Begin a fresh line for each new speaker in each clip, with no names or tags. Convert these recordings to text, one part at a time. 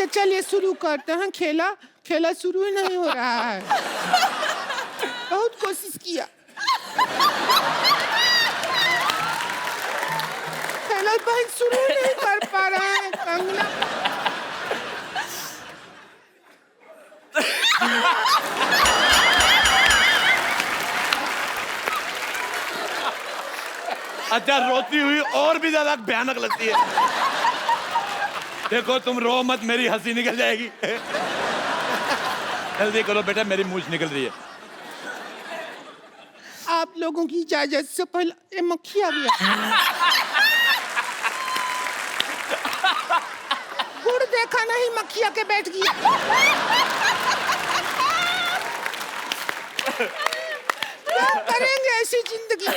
चलिए शुरू करते हैं खेला। खेला शुरू ही नहीं हो रहा है। बहुत कोशिश किया, खेला भाई शुरू ही नहीं कर पा रहा है। कंगना
अच्छा, रोती हुई और भी ज्यादा भयानक लगती है। देखो तुम रो मत, मेरी हंसी निकल जाएगी। जल्दी करो बेटा, मेरी मूंछ निकल रही है।
आप लोगों की इजाजत से पहले ये मक्खी आ गया। गुड़ देखा नहीं, मक्खी आके बैठ गया। क्या करेंगे ऐसी जिंदगी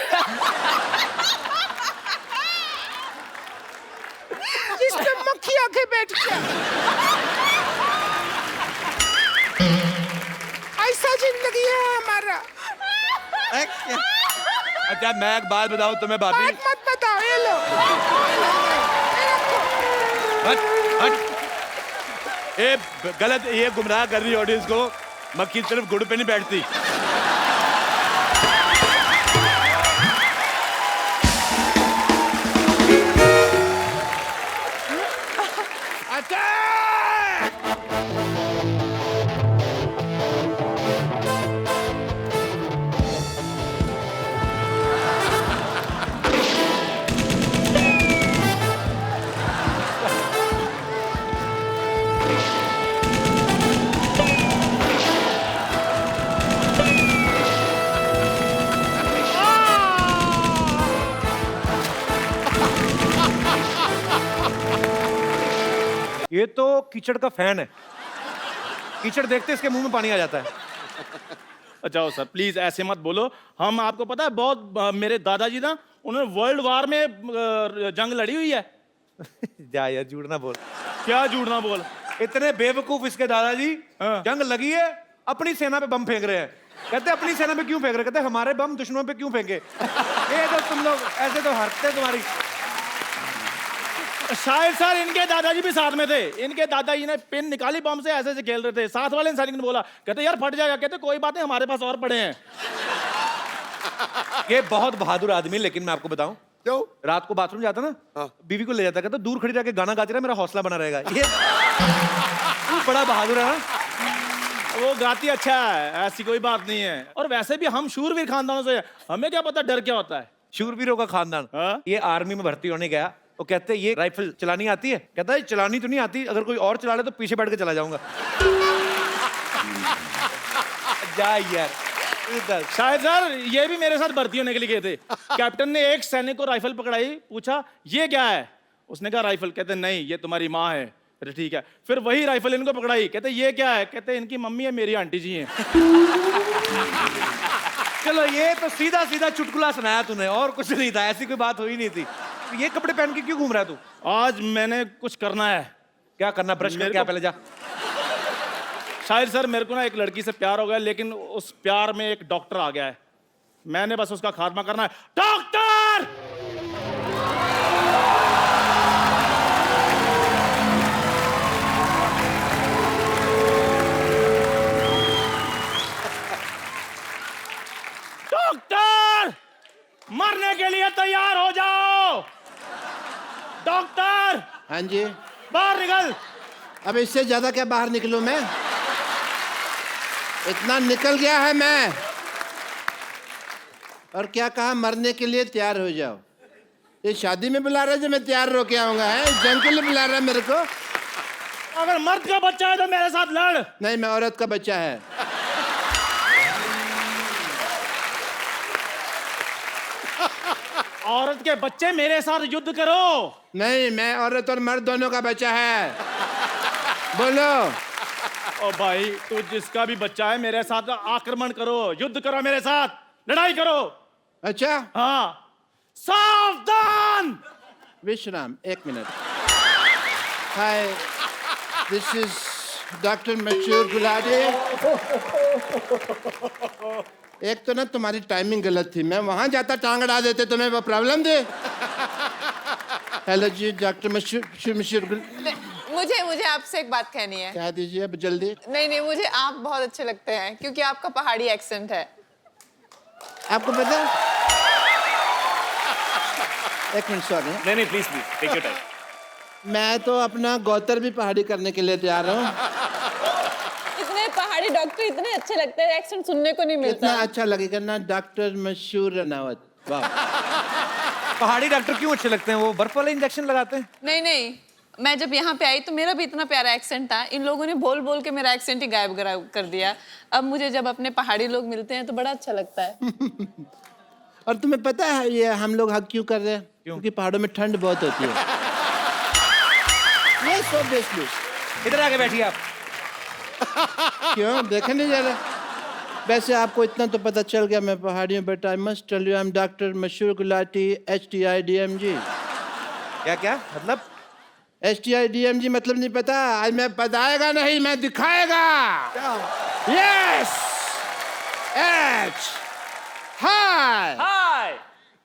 जिसमें मक्खी आके बैठ गया। ऐसा जिंदगी है हमारा।
अच्छा मैं एक बात बताऊं तुम्हें भाभी?
बात मत बताओ, ये लो।
हट हट, ये गलत, ये गुमराह कर रही ऑडियंस को। मक्खी सिर्फ गुड़ पे नहीं बैठती।
ये तो कीचड़ का फैन है। कीचड़ देखते इसके मुंह में पानी आ जाता है।
अच्छा सर प्लीज ऐसे मत बोलो। हम आपको पता है बहुत मेरे दादाजी ना, उन्होंने वर्ल्ड वार में जंग लड़ी हुई है।
जा यार, झूठ ना बोल।
क्या झूठ ना बोल?
इतने बेवकूफ इसके दादाजी।
हाँ।
जंग लगी है, अपनी सेना पे बम फेंक रहे हैं। कहते अपनी सेना पे क्यों फेंक रहे? कहते हमारे बम दुश्मनों पे क्यों फेंके? ये तो तुम लोग ऐसे तो हरते तुम्हारी।
शायद सर इनके दादाजी भी साथ में थे। इनके दादाजी ने पिन निकाली, बम से ऐसे ऐसे खेल रहे थे। साथ वाले सैनिक ने बोला, कहते यार फट जाएगा। कहते कोई बात नहीं, हमारे पास और पड़े हैं।
ये बहुत बहादुर आदमी, लेकिन मैं आपको बताऊं,
क्यों?
रात को बाथरूम जाता ना, बीवी को ले जाता, कहता दूर खड़ी जाके गाना गाती रहा, मेरा हौसला बना रहेगा। ये बड़ा बहादुर है ना।
वो गाती अच्छा है, ऐसी कोई बात नहीं है। और वैसे भी हम शूरवीर खानदानों से, हमें क्या पता डर क्या होता है।
शूरवीरों का खानदान।
हाँ?
ये आर्मी में भर्ती होने गया, वो कहते ये राइफल चलानी आती है? कहता है चलानी तो नहीं आती, अगर कोई और चला ले तो पीछे बैठ के चला जाऊंगा। जा यार।
शायद सर ये भी मेरे साथ भर्ती होने के लिए गए थे। कैप्टन ने एक सैनिक को राइफल पकड़ाई, पूछा ये क्या है? उसने कहा राइफल। कहते नहीं ये तुम्हारी माँ है। अरे ठीक है। फिर वही राइफल इनको पकड़ाई, कहते ये क्या है? कहते इनकी मम्मी है, मेरी आंटी जी हैं।
चलो ये तो सीधा सीधा चुटकुला सुनाया तूने, और कुछ नहीं था, ऐसी कोई बात हुई नहीं थी। ये कपड़े पहन के क्यों घूम रहा है तू?
आज मैंने कुछ करना है।
क्या करना? ब्रश कर क्या पहले जा।
शायद सर मेरे को ना एक लड़की से प्यार हो गया, लेकिन उस प्यार में एक डॉक्टर आ गया है। मैंने बस उसका खात्मा करना है। डॉक्टर! डॉक्टर! मरने के लिए तैयार हो जाओ। डॉक्टर!
हाँ जी।
बाहर निकल।
अब इससे ज्यादा क्या बाहर निकलूं मैं? इतना निकल गया है मैं। और क्या कहा? मरने के लिए तैयार हो जाओ। ये शादी में बुला रहा है जो मैं तैयार होके आऊंगा? है जंग के लिए बुला रहा है मेरे को?
अगर मर्द का बच्चा है तो मेरे साथ लड़।
नहीं, मैं औरत का बच्चा है।
औरत के बच्चे मेरे साथ युद्ध करो।
नहीं, मैं औरत और मर्द दोनों का बच्चा है। बोलो।
ओ भाई तू जिसका भी बच्चा है मेरे साथ आक्रमण करो, युद्ध करो मेरे साथ, लड़ाई करो।
अच्छा,
हाँ सावधान।
विश्राम, एक minute. Hi, this is doctor Mashhoor Gulati. एक तो ना तुम्हारी टाइमिंग गलत थी, मैं वहां जाता टांग अड़ा देते, तुम्हें वो प्रॉब्लम थी। हेलो जी डॉक्टर मशहूर
मुझे मुझे आपसे एक बात कहनी है।
कह दीजिए अब जल्दी।
नहीं, मुझे आप बहुत अच्छे लगते हैं क्योंकि आपका पहाड़ी एक्सेंट है।
आपको पता है? एक मिनट, सॉरी।
नहीं प्लीज टेक योर टाइम।
मैं तो अपना गौतर भी पहाड़ी करने के लिए तैयार हूँ।
इतने पहाड़ी डॉक्टर इतने अच्छे लगते हैं, एक्सेंट सुनने को नहीं मिलता।
इतना अच्छा लगेगा ना, डॉक्टर मशहूर रनावत। वाह।
पहाड़ी डॉक्टर क्यों अच्छे लगते हैं? वो बर्फ वाले इंजेक्शन लगाते हैं।
नहीं, मैं जब यहाँ पे आई तो मेरा भी इतना प्यारा एक्सेंट था, इन लोगों ने बोल बोल के मेरा एक्सेंट ही गायब कर दिया। अब मुझे जब अपने पहाड़ी लोग मिलते हैं तो बड़ा अच्छा लगता है।
और तुम्हें पता है ये हम लोग हक क्यों कर रहे हैं? क्योंकि पहाड़ों में ठंड बहुत होती है। ये सो बेस्टली।
इधर आके बैठिए आप।
क्यों देखे नहीं जा रहा? वैसे आपको इतना तो पता चल गया मैं पहाड़ी हूँ, but I must tell you I am doctor Mashhoor Gulati HTIDMG।
क्या मतलब?
HTIDMG मतलब नहीं पता? आज मैं बताएगा नहीं, मैं दिखाएगा। Yes H hi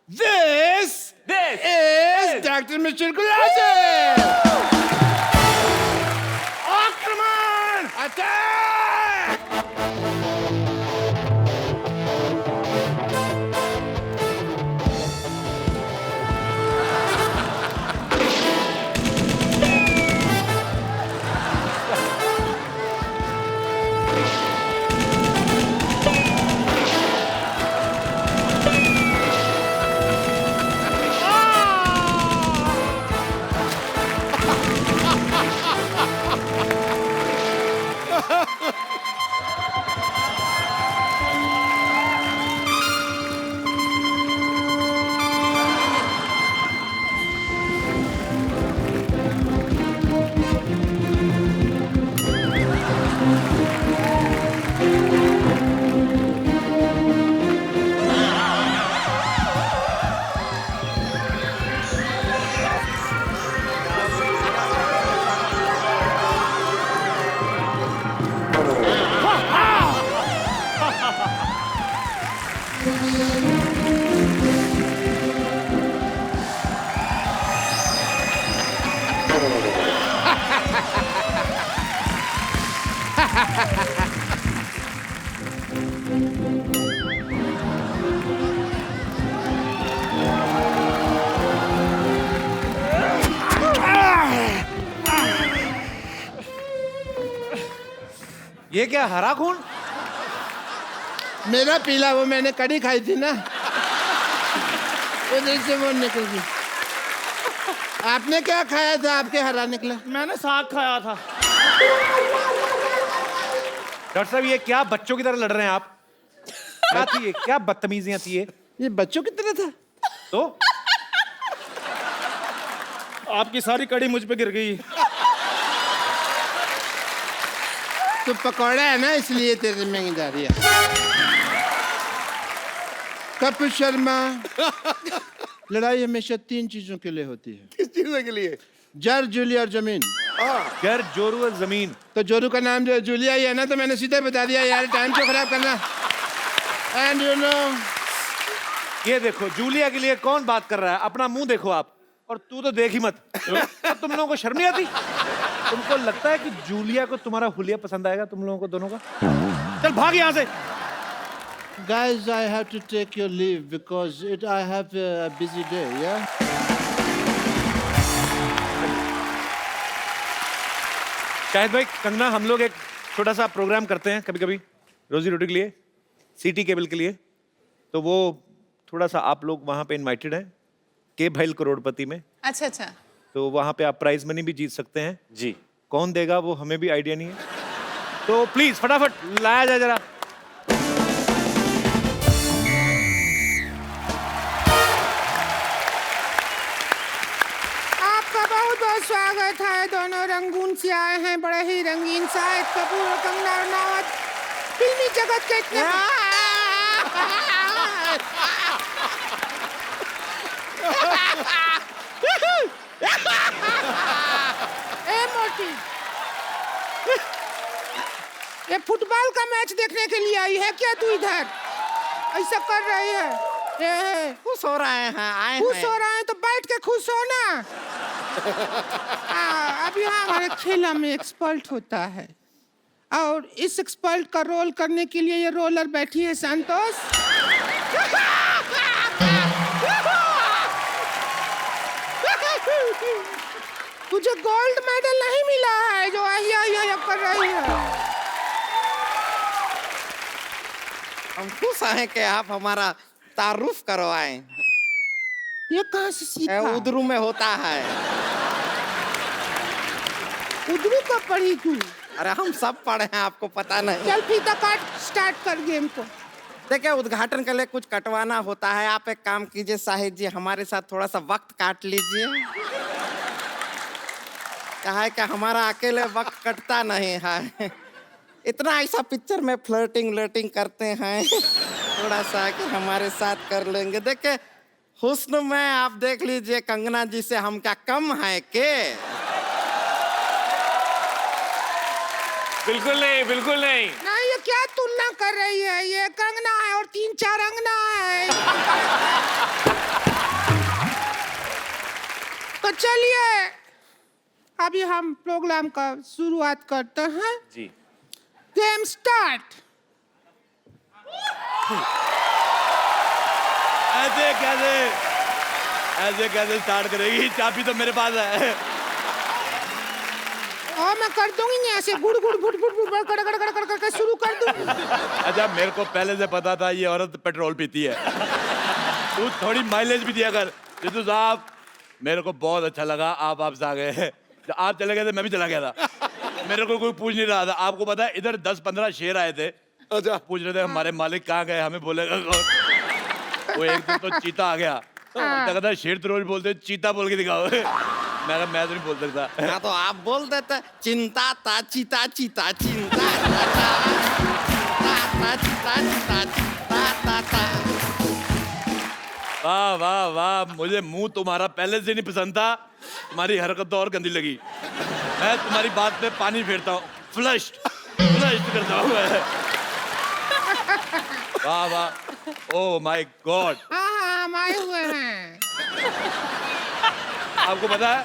this is doctor Mashhoor Gulati. आक्रमण अटैक।
ये क्या हरा खून?
मेरा पीला, वो मैंने कड़ी खाई थी ना, उधर से वो निकल गई। आपने क्या खाया था? आपके हरा निकला।
मैंने साग खाया था।
डॉक्टर साहब ये क्या बच्चों की तरह लड़ रहे हैं आप? क्या थी ये? क्या बदतमीजियां थी
ये बच्चों की तरह था।
तो
आपकी सारी कड़ी मुझ पे गिर गई।
तो पकौड़ा है ना, इसलिए तेरे में जा रही है। कपिल शर्मा, लड़ाई हमेशा 3 चीजों के लिए होती है।
किस चीज के लिए?
जर, जूलिया और जमीन।
घर, जोरू और जमीन।
तो जोरू का नाम जो जूलिया ही है ना, तो मैंने सीधे बता दिया यार, टाइम क्यों खराब करना। एंड यू नो,
ये देखो जूलिया के लिए कौन बात कर रहा है? अपना मुंह देखो आप, और तू तो देख ही मत। अब तुम लोगों को शर्म नहीं आती? तुमको लगता है कि जूलिया को तुम्हारा हुलिया पसंद आएगा? तुम लोगों को दोनों का? चल भाग यहाँ से।
guys, I have to take your leave because I have a busy day, yeah?
Shahid भाई, कंगना, हम लोग एक छोटा सा प्रोग्राम करते हैं कभी कभी रोजी रोटी के लिए, सिटी केबल के लिए। तो वो थोड़ा सा आप लोग वहाँ पे इनवाइटेड हैं के भैल करोड़पति में।
अच्छा अच्छा।
तो वहाँ पे आप प्राइज मनी भी जीत सकते हैं जी। कौन देगा वो हमें भी आइडिया नहीं है। तो प्लीज फटाफट लाया जाए जरा।
आपका बहुत बहुत स्वागत है। दोनों रंगून से आए हैं, बड़े ही रंगीन। शाहिद कपूर और कंगना रनावत फिल्मी जगत के इतने ए मोटी, ये फुटबॉल का मैच देखने के लिए आई है क्या तू इधर? ऐसा कर रही है? खुश हो रहे हैं, आए खुश हो रहे हैं तो बैठ के खुश हो ना। अब आप यहाँ हमारे खेला में एक्सपर्ट होता है और इस एक्सपर्ट का रोल करने के लिए ये रोलर बैठी है संतोष। तुझे गोल्ड मेडल नहीं मिला है जो आहिया कर रही है।
हम खुश हैं कि आप हमारा तारुफ करवाएं।
ये कहाँ से सीखा?
उधरू में होता है।
उधरू का पढ़ी तू?
अरे हम सब पढ़े हैं, आपको पता नहीं।
चल फीता काट, स्टार्ट कर गेम को।
देखिए, उद्घाटन के लिए कुछ कटवाना होता है। आप एक काम कीजिए साहिद जी, हमारे साथ थोड़ा सा वक्त काट लीजिए। क्या है कि हमारा अकेले वक्त कटता नहीं है। इतना ऐसा पिक्चर में फ्लर्टिंग करते हैं, थोड़ा सा कि हमारे साथ कर लेंगे। देखिए, हुस्न में आप देख लीजिए कंगना जी से हम क्या कम है के?
बिल्कुल नहीं, बिल्कुल नहीं।
नहीं, ये क्या तुलना कर रही है? ये कंगना है और 3-4 अंगना है। तो चलिए अभी हम प्रोग्राम का शुरुआत करते हैं।
जी।
Game start.
ऐसे कैसे स्टार्ट करेगी? चाबी तो मेरे पास है।
और मैं कर दूंगी नहीं, ऐसे गुड़ गुड़ गुड़ गुड़ गुड़ कर कर कर कर कर शुरू कर दूंगी।
अच्छा, मेरे को पहले से पता था ये औरत पेट्रोल पीती है। तू थोड़ी माइलेज भी दिया कर। जितू साहब, मेरे को बहुत अच्छा लगा आप आपसे आ गए। जब आप चले गए थे मैं भी चला गया था। मेरे को कोई पूछ नहीं रहा था। आपको पता है इधर 10-15 शेर आए थे। अच्छा, पूछ रहे थे हमारे मालिक कहाँ गए, हमें बोलेगा कौन। वो एक दिन तो चीता आ गया। कहता शेर तो रोज बोलते, चीता बोल के दिखाओ। मैं तो नहीं बोल सकता।
हाँ, तो आप बोल देते चिंता ता चीता चीता चिंता
वाह वाह वाह, मुझे मुंह तुम्हारा पहले से नहीं पसंद था। तुम्हारी हरकत तो और गंदी लगी। मैं तुम्हारी बात पे पानी फेरता हूँ, फ्लश करता हूँ। वाह वाह, ओह माय गॉड।
हाँ, हम आए हुए हैं।
आपको पता है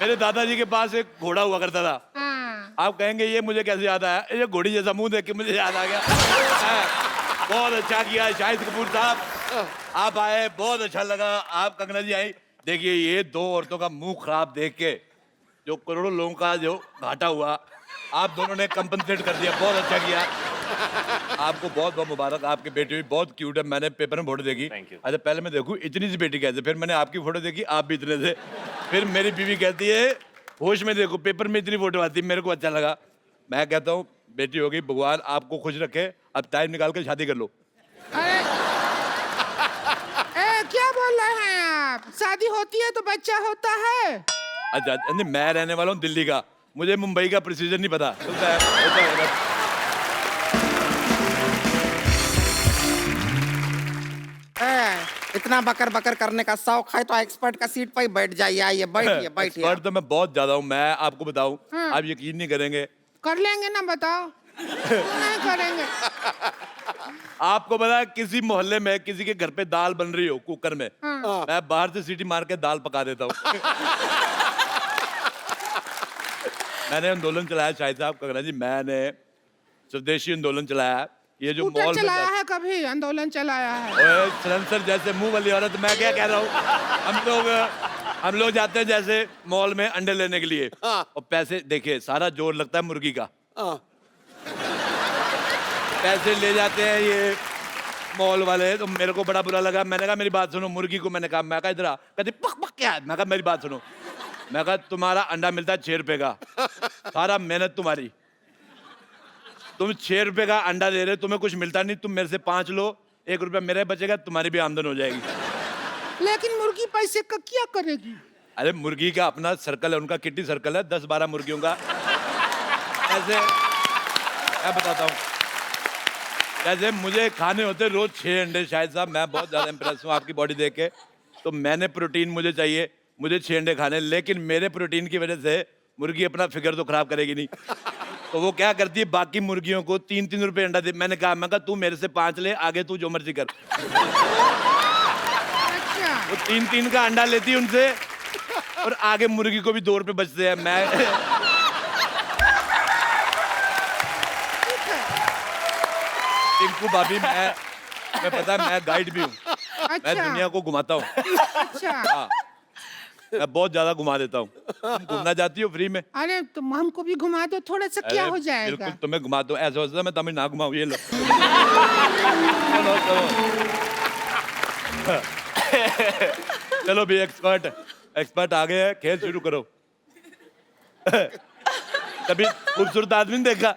मेरे दादाजी के पास एक घोड़ा हुआ करता था।
हाँ।
आप कहेंगे ये मुझे कैसे याद आया? ये घोड़ी जैसा मुंह देख के मुझे याद आ गया। बहुत अच्छा किया शाहिद कपूर साहब, आप आए, बहुत अच्छा लगा। आप कंगना जी आई। देखिए, ये 2 औरतों का मुंह खराब देख के जो करोड़ों लोगों का जो घाटा हुआ, आप दोनों ने कंपनसेट कर दिया। बहुत अच्छा किया। आपको बहुत बहुत मुबारक। आपकी बेटी भी बहुत क्यूट है। मैंने पेपर में फोटो देखी। अच्छा, पहले मैं देखूं इतनी सी बेटी कैसे, फिर मैंने आपकी फोटो देखी, आप भी इतने थे। फिर मेरी बीवी कहती है होश में देखो, पेपर में इतनी फोटो आती। मेरे को अच्छा लगा। मैं कहता हूँ बेटी होगी, भगवान आपको खुश रखे। अब टाइम निकाल के शादी कर लो।
क्या बोल रहे हैं आप? शादी होती है तो बच्चा होता है।
अच्छा नहीं, मैं रहने वाला हूँ दिल्ली का, मुझे मुंबई का प्रोसीजर नहीं पता। होता है।
इतना बकर बकर करने का शौक है तो एक्सपर्ट का सीट पर ही बैठ जाइए। आइए, बैठिए बैठिए।
एक्सपर्ट तो मैं बहुत ज्यादा हूँ। मैं आपको बताऊँ, आप यकीन नहीं करेंगे।
कर लेंगे ना, बताओ। नहीं करेंगे।
आपको पता है किसी मोहल्ले में किसी के घर पे दाल बन रही हो कुकर में, मैं बाहर से सीटी मार के दाल पका देता हूँ। मैंने आंदोलन चलाया शाहिद साहब, कंगना जी, मैंने स्वदेशी आंदोलन चलाया। ये जो मॉल
चलाया है, कभी आंदोलन चलाया है?
ओए सलेंसर जैसे मुंह वाली औरत, मैं क्या कह रहा हूँ। हम लोग जाते हैं जैसे मॉल में अंडे लेने के लिए, और पैसे देखिए सारा जोर लगता है मुर्गी का। पैसे ले जाते हैं ये मॉल वाले, तो मेरे को बड़ा बुरा लगा। मैंने कहा मेरी बात सुनो, मुर्गी को मैंने कहा, मैं कहा इधर आ। कहती पक पक क्या है? मैं कहा मेरी बात सुनो। मैं कहा तुम्हारा अंडा मिलता है 6 रुपए का, सारा मेहनत तुम्हारी, तुम 6 रुपए का अंडा दे रहे, तुम्हें कुछ मिलता नहीं। तुम मेरे से 5 लो, 1 रुपया मेरे बचेगा, तुम्हारी भी आमदन हो जाएगी।
लेकिन मुर्गी पैसे का क्या करेगी?
अरे मुर्गी का अपना सर्कल है, उनका किट्टी सर्कल है, 10-12 मुर्गियों का। ऐसे मैं बताता हूँ, जैसे मुझे खाने होते रोज 6 अंडे। शायद साहब मैं बहुत ज्यादा इंप्रेस हूँ आपकी बॉडी देख के, तो मैंने प्रोटीन मुझे चाहिए, मुझे 6 अंडे खाने। लेकिन मेरे प्रोटीन की वजह से मुर्गी अपना फिगर तो खराब करेगी नहीं, तो वो क्या करती है बाकी मुर्गियों को 3-3 रुपए अंडा दे। मैंने कहा तू मेरे से 5 ले, आगे तू जो मर्जी कर।
अच्छा।
वो 3-3 का अंडा लेती उनसे, और आगे मुर्गी को भी 2 रुपए बचते हैं। मैं टिंकू भाभी, मैं पता है मैं गाइड भी हूँ। मैं
अच्छा
दुनिया को घुमाता हूँ।
अच्छा।
हाँ, मैं बहुत ज्यादा घुमा देता हूँ। तुम घूमना चाहती हो फ्री में?
अरे तुम हमको भी घुमा दो, थोड़ा सा क्या
अरे,
हो जाएगा?
बिल्कुल तुम्हें घुमा दो। ऐसा होता है मैं तुम्हें ना घुमाऊँ। ये लो। चलो चलो चलो भी एक्सपर्ट आ गए हैं। खेल शुरू करो। कभी खूबसूरत आदमी नहीं देखा?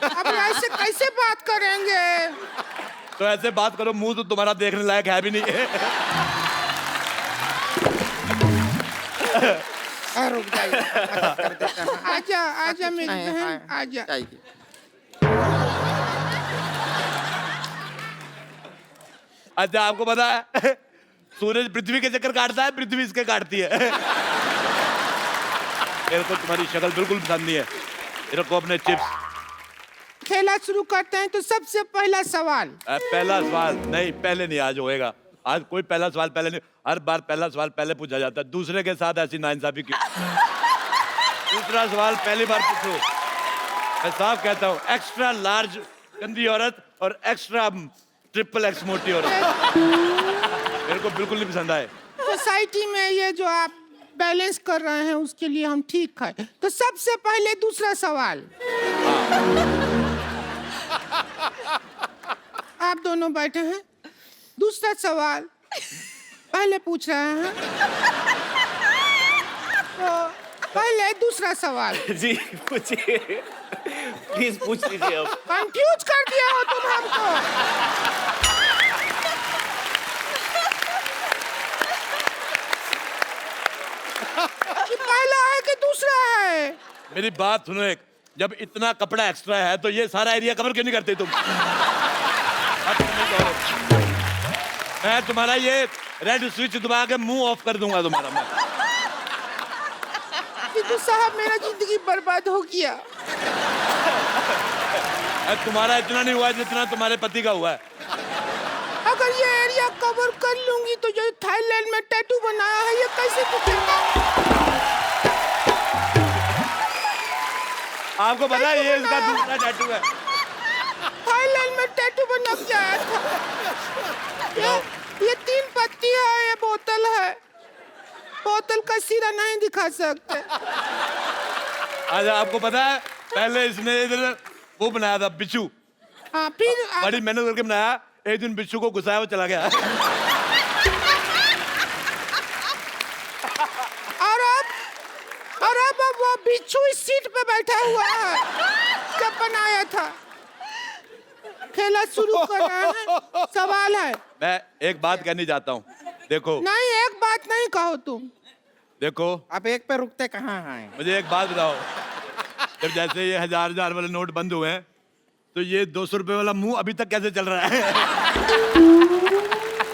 अब ऐसे कैसे बात करेंगे?
तो ऐसे बात करो, मुंह तो तुम्हारा देखने लायक है भी नहीं।
रुक जाइए, मदद कर देते हैं।
आजा आजा मेरी
नहीं,
बहन,
हाँ,
आजा।
जाइए।
अच्छा, आपको पता है सूरज पृथ्वी के चक्कर काटता है, पृथ्वी इसके काटती है। मेरे को तुम्हारी शक्ल बिल्कुल पसंद नहीं है। मेरे को अपने चिप्स।
खेला शुरू करते हैं तो सबसे पहला सवाल।
पहला सवाल नहीं, पहले नहीं, आज होएगा। आज कोई पहला सवाल पहले नहीं। हर बार पहला सवाल पहले पूछा जाता है। दूसरे के साथ ऐसी नाइंसाफी क्यों? दूसरा सवाल पहली बार पूछो। मैं साफ कहता हूँ, एक्स्ट्रा लार्ज गंदी औरत और एक्स्ट्रा ट्रिपल एक्स मोटी औरत मेरे को बिल्कुल नहीं पसंद आए।
सोसाइटी में ये जो आप बैलेंस कर रहे हैं उसके लिए हम ठीक है। तो सबसे पहले दूसरा सवाल। आप दोनों बैठे हैं। दूसरा सवाल पहले पूछ रहे हैं, तो पहले दूसरा सवाल।
जी पूछिए, प्लीज पूछ लीजिए अब।
कंफ्यूज कर दिया हो तुम हमको। कि पहला है कि दूसरा है?
मेरी बात सुनो एक, जब इतना कपड़ा एक्स्ट्रा है तो ये सारा एरिया कवर क्यों नहीं करते तुम? मैं तुम्हारा ये रेड स्विच दबा के मुंह ऑफ कर दूंगा तुम्हारा मैं।
तो साहब मेरा जिंदगी बर्बाद हो गया।
तुम्हारा इतना नहीं हुआ जितना तुम्हारे पति का हुआ है।
अगर ये एरिया कवर कर लूंगी तो जो थाईलैंड में टैटू बनाया है ये कैसे दिखेगा?
आपको पता है ये इसका दूसरा टैटू है।
थाईलैंड में टैटू बना के आया था। ये 3 पत्ती है, ये बोतल है। बोतल का सिरा नहीं दिखा सकते।
अच्छा, आपको पता है पहले इसने इधर वो बनाया था बिच्छू।
हाँ, फिर
बड़ी मेहनत करके बनाया। एक दिन बिच्छू को घुसाया, वो चला गया।
और अब वो बिच्छू इस सीट पे बैठा हुआ है जब बनाया था। खेला शुरू कर रहे हैं। सवाल है।
मैं एक बात कहनी चाहता हूँ। देखो
नहीं, एक बात नहीं कहो तुम।
देखो,
आप एक पे रुकते कहाँ हैं?
मुझे एक बात बताओ। जब जैसे ये 1000 वाले नोट बंद हुए हैं तो ये 200 रुपए वाला मुंह अभी तक कैसे चल रहा है?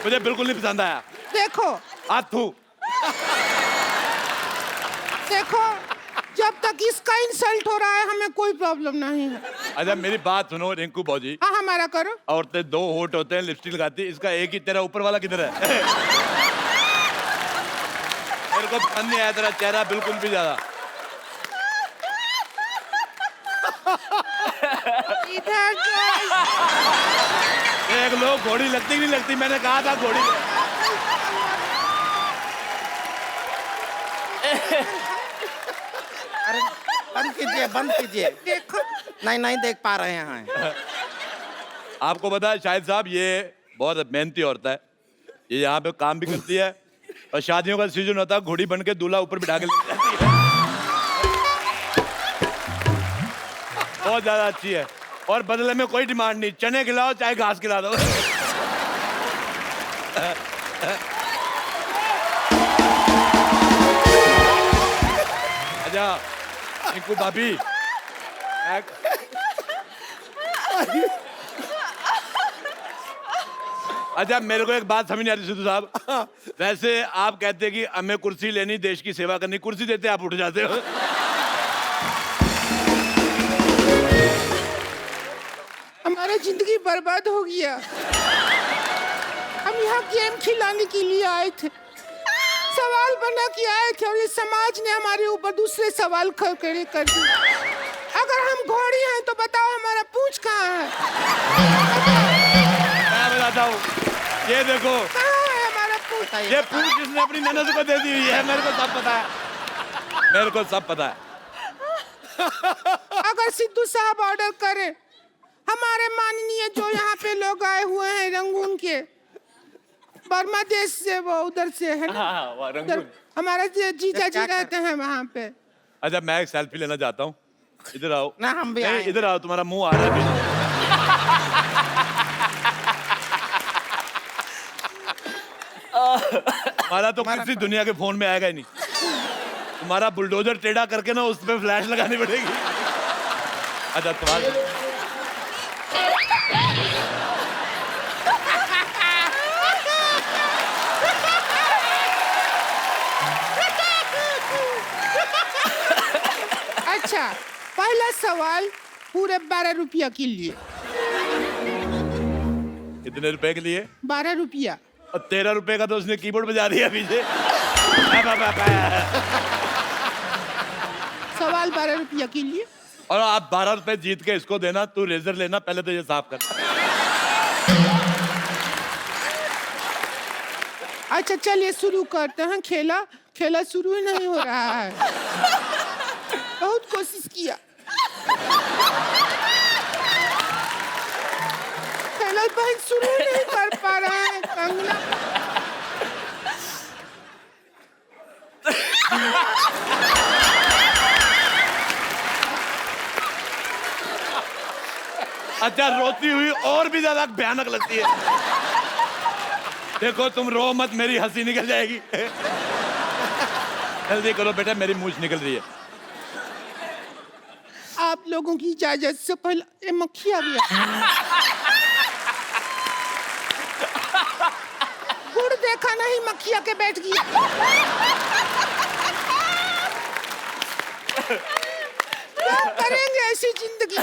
मुझे बिल्कुल नहीं पसंद आया।
देखो
हाथू
देखो, जब तक इसका इंसल्ट हो रहा है हमें कोई प्रॉब्लम नहीं है।
अच्छा, मेरी बात सुनो रिंकू भौजी।
हाँ, हमारा करो।
औरतें 2 होठ होते हैं, लिपस्टिक लगाती है। इसका एक ही, तेरा ऊपर वाला किधर है? मेरे को पसंद नहीं आया तेरा चेहरा बिल्कुल भी ज्यादा।
इधर
देख लो, घोड़ी लगती कि नहीं लगती? मैंने कहा था घोड़ी।
अरे बंद कीजिए, बंद कीजिए।
देखो,
नहीं देख पा रहे हैं।
आपको पता है शाहिद साहब, ये बहुत मेहनती औरत है। ये यहाँ पे काम भी करती है और शादियों का सीजन होता है, घोड़ी बन के दूल्हा ऊपर बिठा के ले जाती है। बहुत ज्यादा अच्छी है और बदले में कोई डिमांड नहीं। चने खिलाओ चाहे घास खिला दो। अच्छा रिंकू भाभी, अच्छा मेरे को एक बात समझ नहीं आती सिद्धू साहब। वैसे आप कहते कि हमें कुर्सी लेनी, देश की सेवा करनी, कुर्सी देते आप उठ जाते हो।
हमारा जिंदगी बर्बाद हो गया। हम यहाँ गेम खिलाने के लिए आए थे, सवाल बना के आए थे और ये समाज ने हमारे ऊपर दूसरे सवाल खड़े कर दिए। अगर हम घोड़ी हैं तो बताओ हमारा पूंछ कहाँ है?
मैं बताता हूँ, ये देखो,
कहाँ है हमारा पूंछ?
ये पूंछ जिसने अपनी ननद को दे दी हुई है, मेरे को सब पता है, मेरे को सब पता है।
अगर सिद्धू साहब ऑर्डर करें, हमारे माननीय जो यहाँ पे लोग आए हुए हैं रंगून के, बर्मा देश से, वो उधर से है ना, उधर हमारा जीजा जी रहते हैं वहाँ पे।
अच्छा, मैं एक सेल्फी लेना चाहता हूँ, इधर आओ।
ना हम भी
नहीं,
आए।
इधर आओ, तुम्हारा मुंह आ रहा है अभी। तुम्हारा तो किसी दुनिया के फोन में आएगा ही नहीं। तुम्हारा बुलडोजर टेढ़ा करके ना उस पे फ्लैश लगानी पड़ेगी। अच्छा, तुम्हारा
अच्छा, पहला सवाल पूरे 12 रुपया के लिए।
कितने रुपए के लिए?
12 रुपया।
और 13 रुपए का तो उसने कीबोर्ड बजा दिया पीछे।
सवाल 12 रुपया के लिए।
और आप 12 रुपए जीत के इसको देना, तू रेजर लेना, पहले तो ये साफ कर।
अच्छा चलिए शुरू करते हैं। खेला खेला शुरू ही नहीं हो रहा है। बहुत कोशिश किया, खेला बहन शुरू ही नहीं कर पा रहा है। कंगना
अच्छा, रोती हुई और भी ज्यादा भयानक लगती है। देखो, तुम रो मत, मेरी हंसी निकल जाएगी। जल्दी करो बेटा, मेरी मूंछ निकल रही है।
आप लोगों की इजाजत से पहले ये मक्खी आ गया। गुड़ देखा नहीं, मक्खिया के बैठ गया। क्या करेंगे ऐसी जिंदगी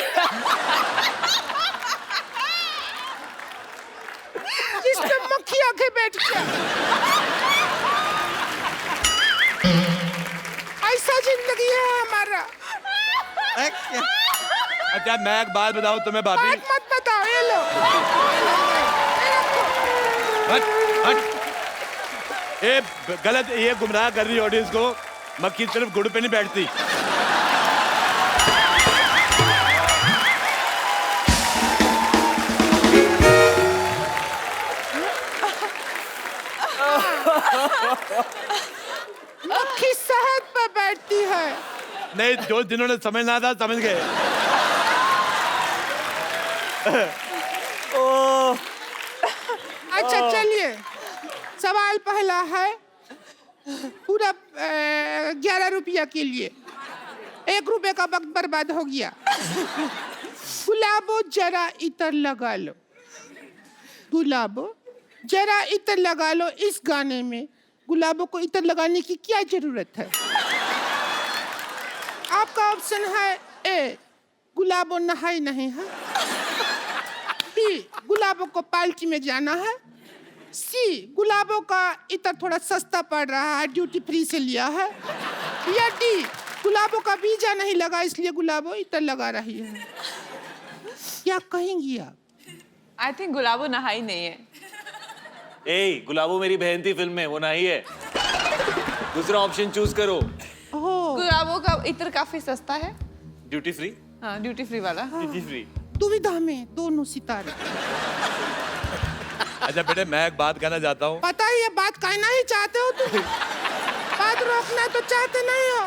जिसमें मक्खिया के बैठ गया? ऐसा जिंदगी है हमारा।
अच्छा, मैं एक बात बताऊं तुम्हें भाभी?
बात मत बताओ, ये लो।
हट हट, ये गलत, ये गुमराह कर रही ऑडियंस को। मक्खी सिर्फ गुड़ पे नहीं बैठती।
मक्खी शहद पे बैठती है।
नहीं, जो जिन्होंने समझना था समझ गए।
अच्छा चलिए, सवाल पहला है पूरा 11 रुपया के लिए। 1 रुपए का वक्त बर्बाद हो गया। गुलाबो जरा इतर लगा लो, गुलाबो जरा इतर लगा लो। इस गाने में गुलाबों को इतर लगाने की क्या जरूरत है? आपका ऑप्शन है ए, गुलाबो नहाई नहीं है। बी, गुलाबों को पार्टी में जाना है। सी, गुलाबों का इतर थोड़ा सस्ता पड़ रहा है, ड्यूटी फ्री से लिया है। या डी, गुलाबों का वीजा नहीं लगा इसलिए गुलाबों इतर लगा रही है। क्या कहेंगी आप?
आई थिंक गुलाबो नहाई नहीं है।
ए, गुलाबो मेरी बहन थी फिल्म में, वो नहीं है। दूसरा ऑप्शन चूज करो।
ओह,
गुलाबो का इत्र काफी सस्ता है।
Duty free.
हाँ, ड्यूटी फ्री वाला।
Duty free.
दुविधा में दोनों सितारे।
अच्छा बेटे, मैं एक बात कहना चाहता हूँ।
पता ही है, बात कहना ही चाहते हो तुम। बात रोकना तो चाहते नहीं हो।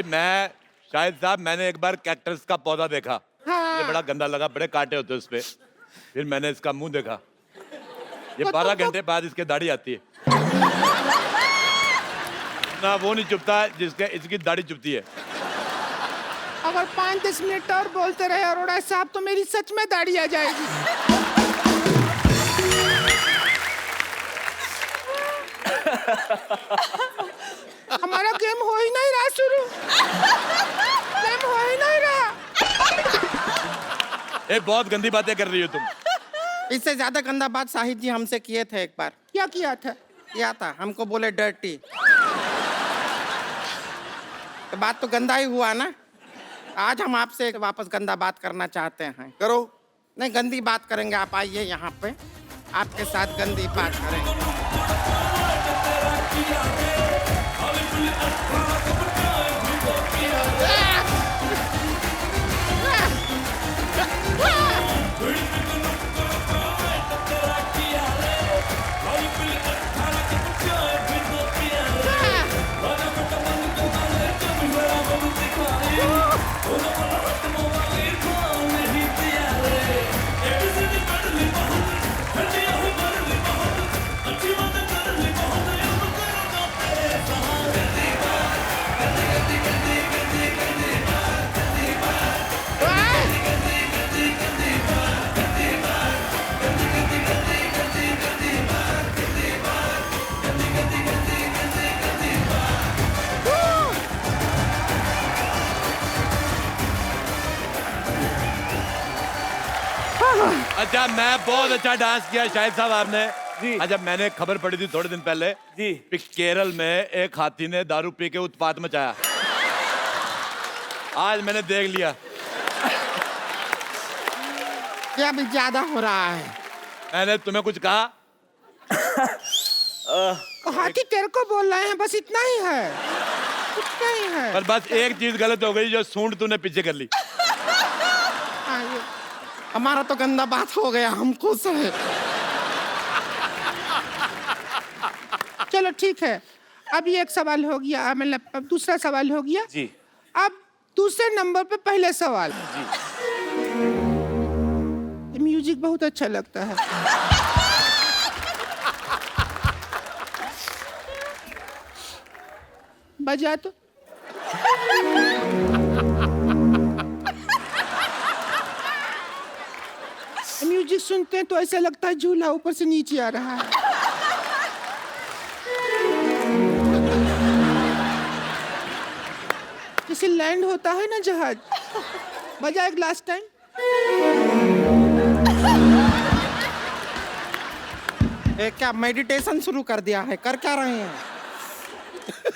मैं शाहिद साहब, मैंने एक बार कैक्टस का पौधा देखा।
हाँ।
मुझे बड़ा गंदा लगा, बड़े कांटे होते उस पे। फिर मैंने इसका मुंह देखा। ये
तो
12
तुमको-
घंटे बाद इसके दाढ़ी आती है ना, वो नहीं चुपता जिसके इसकी दाढ़ी चुपती है।
अगर 5-10 मिनट और बोलते रहे अरोड़ा साहब तो मेरी सच में दाढ़ी आ जाएगी। हमारा गेम हो ही नहीं रहा शुरू। गेम हो ही नहीं रहा।
ये बहुत गंदी बातें कर रही हो तुम।
इससे ज्यादा गंदा बात शाहिद जी हमसे किए थे एक बार।
क्या किया था?
किया था, हमको बोले डर्टी। तो बात तो गंदा ही हुआ ना। आज हम आपसे वापस गंदा बात करना चाहते हैं।
करो।
नहीं, गंदी बात करेंगे। आप आइए यहाँ पे, आपके साथ गंदी बात करेंगे।
अच्छा, मैं बहुत अच्छा डांस किया शाहिद साहब आपने।
जी।
अच्छा, मैंने खबर पड़ी थी थोड़े दिन पहले
जी।
कि केरल में एक हाथी ने दारू पी के उत्पात मचाया। आज मैंने देख लिया।
क्या भी ज्यादा हो रहा है।
मैंने तुम्हें कुछ कहा?
हाथी तेरे को बोल रहे हैं, बस इतना ही है, इतना ही है।
पर बस एक चीज गलत हो गई, जो सूंड तूने पीछे कर ली।
आइए। हमारा तो गंदा बात हो गया, हम खुश हैं।
चलो ठीक है, अभी एक सवाल हो गया, मतलब अब दूसरा सवाल हो गया।
जी।
अब दूसरे नंबर पे पहले सवाल। ये म्यूजिक बहुत अच्छा लगता है। बजा तो। म्यूजिक सुनते हैं तो ऐसा लगता है झूला ऊपर से नीचे आ रहा है। जैसे लैंड होता है ना जहाज। बजा एक लास्ट टाइम।
क्या मेडिटेशन शुरू कर दिया है? कर क्या रहे हैं?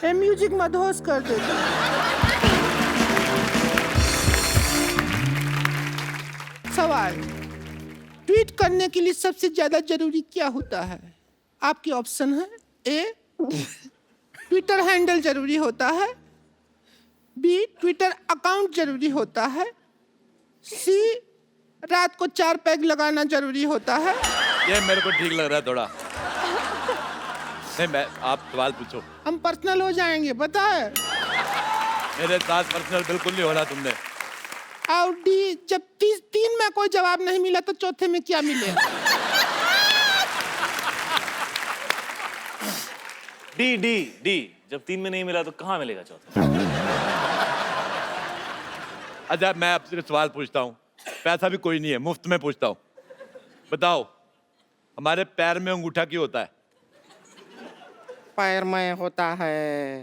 ये म्यूजिक मदहोश कर देता है। सवाल, ट्वीट करने के लिए सबसे ज्यादा जरूरी क्या होता है? आपके ऑप्शन है। ए, ट्विटर हैंडल जरूरी होता है। बी, ट्विटर अकाउंट जरूरी होता है। सी, रात को 4 पैग लगाना जरूरी होता है।
ये मेरे को ठीक लग रहा है थोड़ा। नहीं, मैं आप सवाल पूछो।
हम पर्सनल हो जाएंगे, पता है।
मेरे साथ पर्सनल बिल्कुल नहीं होना तुमने।
और डी, जब 3 में कोई जवाब नहीं मिला तो चौथे में क्या मिले?
डी डी डी, जब 3 में नहीं मिला तो कहाँ मिलेगा चौथा?
अच्छा, मैं आपसे सवाल पूछता हूँ, पैसा भी कोई नहीं है, मुफ्त में पूछता हूँ। बताओ, हमारे पैर में अंगूठा क्यों होता है?
पैर में होता है।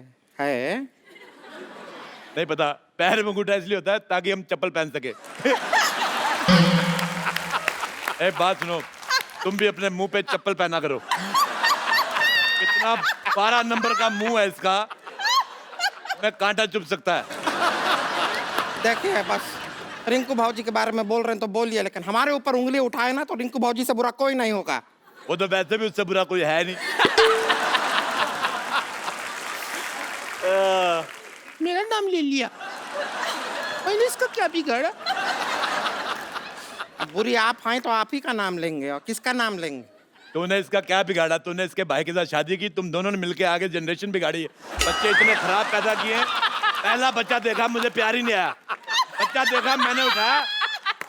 नहीं पता? पैर में अंगूठा इसलिए होता है ताकि हम चप्पल पहन सके। एक बात सुनो, तुम भी अपने मुंह पे चप्पल पहना करो। कितना 12 नंबर का मुंह है इसका, मैं कांटा चुभ सकता है।
देखिए, बस रिंकू भाजी के बारे में बोल रहे हैं तो बोलिए, लेकिन हमारे ऊपर उंगली उठाए ना तो रिंकू भाजी से बुरा कोई नहीं होगा।
वो तो वैसे भी उससे बुरा कोई है नहीं।
मेरा नाम ले लिया, मैंने इसका क्या बिगाड़ा?
अब बुरी आप हैं तो आप ही का नाम लेंगे, और किसका नाम लेंगे?
तूने इसका क्या बिगाड़ा? तूने इसके भाई के साथ शादी की, तुम दोनों ने मिलके आगे जनरेशन बिगाड़ी है। बच्चे इतने खराब पैदा किए हैं। पहला बच्चा देखा, मुझे प्यार ही नहीं आया। बच्चा देखा, मैंने उठाया,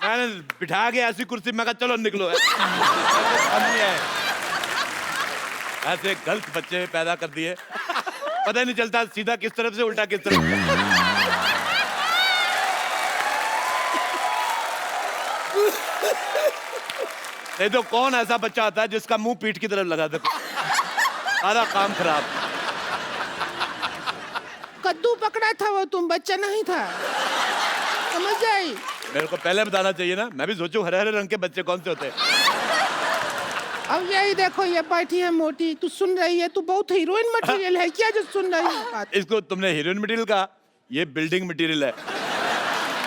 मैंने बिठा के ऐसी कुर्सी, मैं कहा चलो निकलो। ऐसे गलत बच्चे पैदा कर दिए, पता ही नहीं चलता सीधा किस तरफ से उल्टा किस तरफ। नहीं तो कौन ऐसा बच्चा आता है जिसका मुंह पीठ की तरफ लगा दे? सारा काम खराब।
कद्दू पकड़ा था वो, तुम बच्चा नहीं था, समझ आई?
मेरे को पहले बताना चाहिए ना, मैं भी सोचूं हरे हरे रंग के बच्चे कौन से होते हैं।
अब यही देखो, ये बैठी है मोटी, तू सुन रही है? तू बहुत हीरोइन मटेरियल है क्या जो सुन रही है बात?
इसको तुमने हीरोइन मटेरियल कहा, ये बिल्डिंग मटेरियल है।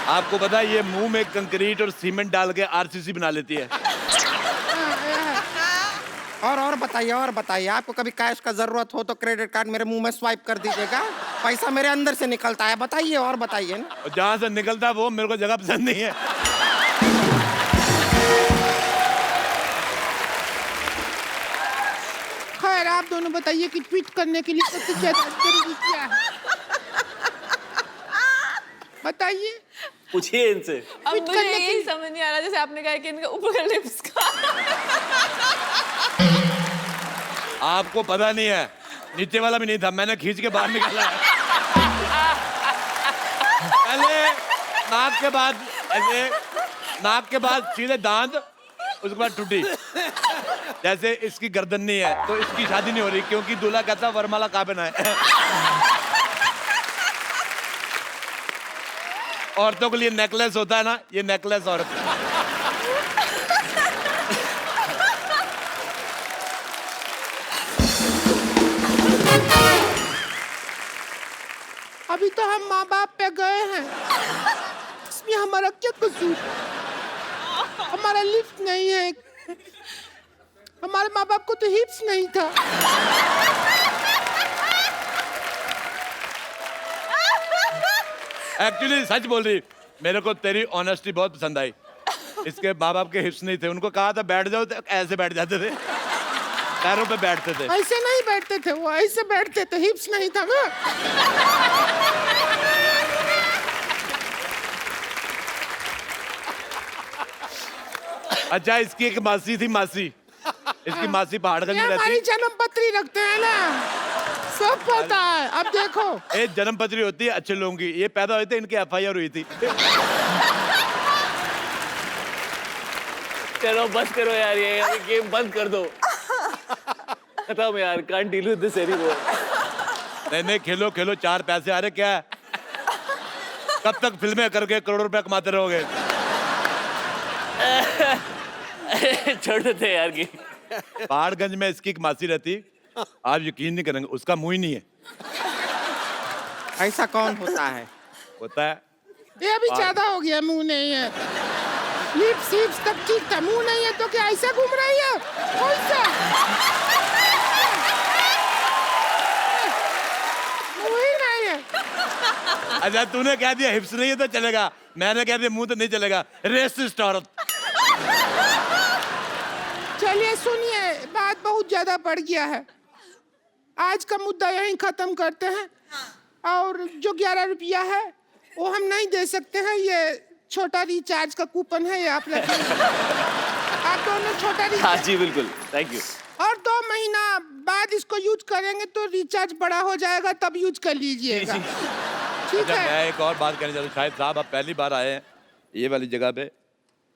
आपको पता है ये मुंह में कंक्रीट और सीमेंट डाल के आरसीसी बना लेती है।
और बताइए आपको कभी कैश का जरूरत हो तो क्रेडिट कार्ड मेरे मुंह में स्वाइप कर दीजिएगा, पैसा मेरे अंदर से निकलता है। बताइए और बताइए ना।
और जहां से निकलता है वो मेरे को जगह पसंद नहीं है।
खैर आप दोनों बताइए कि ट्वीट करने के लिए सबसे ज्यादा जरूरी क्या है? बताइए।
पूछिए इनसे।
अब
Fit
मुझे
करने के
यही
लिए-
समझ नहीं आ रहा, जैसे आपने कहा कि इनका ऊपर का लिप्स का।
आपको पता नहीं है, नीचे वाला भी नहीं था, मैंने खींच के बाहर निकाला है। पहले नाक के बाद सीधे दांत, उसके बाद टूटी। जैसे इसकी गर्दन नहीं है तो इसकी शादी नहीं हो रही, क्योंकि दूल्हा कहता वरमाला कहाँ पहना है। औरतों के लिए नेकलेस होता है ना, ये नेकलेस औरत।
अभी तो हम माँ बाप पे गए हैं, इसमें हमारा क्या कसूर? हमारा लिफ्ट नहीं है, हमारे माँ बाप को तो हिप्स नहीं था।
एक्चुअली सच बोल रही, मेरे को तेरी ऑनेस्टी बहुत पसंद आई। इसके माँ बाप के हिप्स नहीं थे, उनको कहा था बैठ जाओ तो ऐसे बैठ जाते थे, पैरों पे बैठते थे।
ऐसे नहीं बैठते थे वो, ऐसे बैठते थे, हिप्स नहीं था ना।
अच्छा, इसकी एक मासी थी, मासी, इसकी मासी पहाड़गंज
ये
में
हमारी
रहती।
जन्म पत्री रखते हैं ना, सब पता है। अब देखो,
एक जन्म पत्री होती है अच्छे लोगों की, ये पैदा हुए थे, इनकी एफआईआर हुई थी।
चलो बस करो यार, ये गेम बंद कर दो। खत्म यार, can't deal with this anymore.
नहीं, खेलो खेलो, 4 पैसे आ रहे, क्या है? कब तक फिल्में करके करोड़ों रुपए कमाते रहोगे?
छोड़ देते यार की।
पहाड़गंज में इसकी एक मासी रहती, आप यकीन नहीं करेंगे, उसका मुंह ही नहीं है।
ऐसा कौन होता है?
होता है।
ये अभी ज्यादा हो गया, मुंह नहीं है। लिप्स हिप्स तक ठीक था, मुंह नहीं है तो क्या ऐसा घूम रही है? कौन सा मुंह ही नहीं है?
अच्छा, तूने कह दिया हिप्स नहीं है तो चलेगा, मैंने कह दिया मुंह तो नहीं चलेगा। रेसिस्ट औरत।
चलिए सुनिए, बात बहुत ज्यादा बढ़ गया है, आज का मुद्दा यहीं खत्म करते हैं। और जो 11 रुपया है वो हम नहीं दे सकते हैं, ये छोटा रिचार्ज का कूपन है, ये आप रखिए। आप दोनों छोटा
हाँ
रिचार्ज,
जी बिल्कुल, थैंक यू।
और 2 महीना बाद इसको यूज करेंगे तो रिचार्ज बड़ा हो जाएगा, तब यूज कर लीजिएगा। ठीक
अच्छा,
है?
मैं एक और बात कहना चाहता हूँ। शाहिद साहब, आप पहली बार आए हैं ये वाली जगह पे,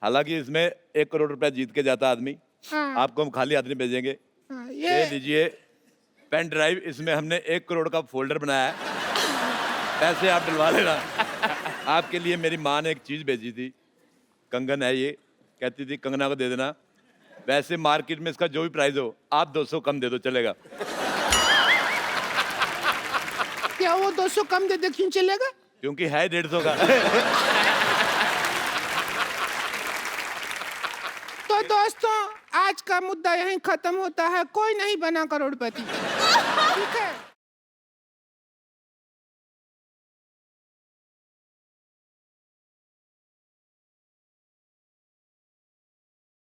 हालांकि इसमें 1 करोड़ रुपया जीत के जाता आदमी,
हाँ,
आपको हम खाली हाथ नहीं भेजेंगे।
हाँ,
ये
ये
लीजिए पेन ड्राइव, इसमें हमने 1 करोड़ का फोल्डर बनाया है, पैसे आप डलवा लेना। आपके लिए मेरी माँ ने एक चीज भेजी थी, कंगन है ये, कहती थी कंगना को दे देना। वैसे मार्केट में इसका जो भी प्राइस हो, आप 200 कम दे दो, चलेगा।
क्या वो 200 कम दे दे, क्यों चलेगा?
क्योंकि है 150 का।
तो दोस्तों, आज का मुद्दा यहीं खत्म होता है, कोई नहीं बना करोड़पति। ठीक है?